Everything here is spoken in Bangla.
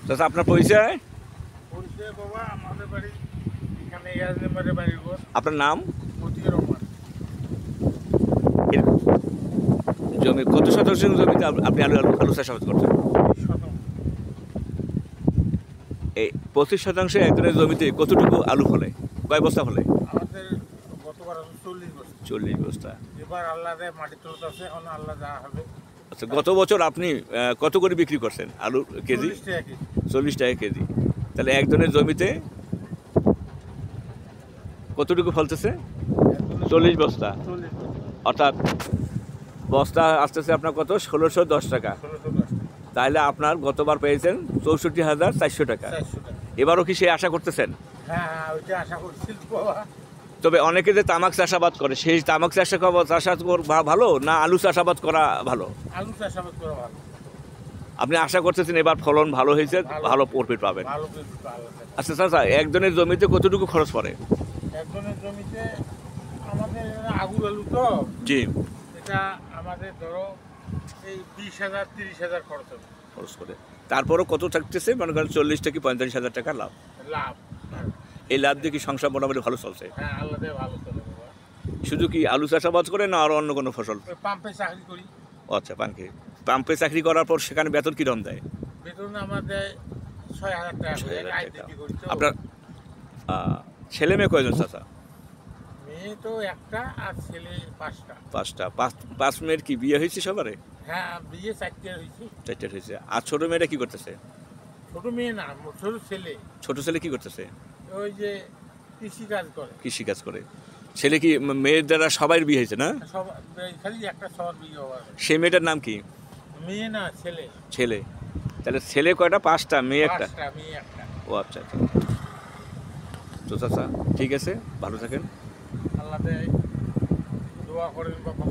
দাদা আপনার পরিচয়? পরিচয় বাবা আমাদের বাড়ি এখানে ইয়াজ নাম্বারের বাড়ির ঘর আপনার নাম? মতিউর রহমান। এর জমি কত শতাংশ জমিতে আপনি আলু চাষাবাদ করছেন? 20 শতাংশ। এই 25% একজনের জমিতে কতটুকু আলু ফলে, কয় বস্তা ফলে? আমাদের গতবার 40 বছর। 40 বস্তা। এবার আল্লাহ দেয় মাটি তুলতে আছে, এখন আল্লাহ যা হবে। আচ্ছা, গত বছর আপনি কত করে বিক্রি করছেন আলু কেজি? 40 টাকা কেজি। 40 টাকা কেজি। তাহলে একজনের জমিতে কতটুকু ফলতেছে? 40 বস্তা। 40 বছর। অর্থাৎ বস্তা আসতেছে আপনার কত? 1610 টাকা। 1610 টাকা। তাহলে আপনার গতবার পেয়েছেন 64,400 টাকা। 400 টাকা। এবারও কি সেই আশা করতেছেন? হ্যাঁ, ওইটা আশা করছিল বাবা। তবে অনেকে যে তামাক চাষাবাদ করে, সেই তামাক চাষাবাদ ভালো না আলু চাষাবাদ করা ভালো? আলু চাষাবাদ করা ভালো। আপনি আশা করতেছেন এবার ফলন ভালো হয়েছে, ভালো প্রফিট পাবেন। ভালো কিছু আল্লাহ দেয়। আচ্ছা চাচা, একজনের জমিতে কতটুকু খরচ পড়ে? একজনের জমিতে আমাদের আগুর আলু তো, জি, এটা আমাদের ধরো এই 20,000 30,000 খরচ হবে। খরচ করে তারপরও কত থাকতেছে? মনে করেন 40 থেকে 45,000 টাকা লাভ। লাভ। এই লাভ দিয়ে কি সংসার মোটামুটি ভালো চলছে? হ্যাঁ, আল্লাহ দেয় ভালো চলে বাবা। শুধু কি আলু চাষাবাদ করে না আরও অন্য কোনো ফসল? ওই পাম্পে চাকরি করি। ও আচ্ছা, পাম্পে চাকরি করার পর সেখানে বেতন কিরকম দেয়? বেতন আমাদের 6,000 টাকা করে। 6,000 আয় টাকা। দিতে করি তো। আপনার ছেলে মেয়ে কয়জন চাচা? মেয়ে তো একটা আর ছেলে 5টা। 5টা। 5 মেয়ের কি বিয়ে হয়েছে সবারে? হ্যাঁ, বিয়ে 4টে হয়েছে। 4টে হয়েছে। আর ছোট মেয়েটা কি করতেছে? ছোট মেয়ে না, ছোট ছেলে। ছোট ছেলে কি করতেছে? ওই যে কৃষি কাজ করে। কৃষি কাজ করে। ছেলে কি মেয়ের দ্বারা সবাই বিয়ে হয়েছে না? সব খালি একটা শহর বিয়ে হওয়ার। সেই মেয়েটার নাম কি? মেয়ে না, ছেলে। ছেলে। তাহলে ছেলে কয়টা? 5টা, মেয়ে একটা। 5টা, মেয়ে একটা। ও আচ্ছা আচ্ছা। তো চাচা ঠিক আছে, ভালো থাকেন। আল্লাহ দেয়, দোয়া করেন বাবা।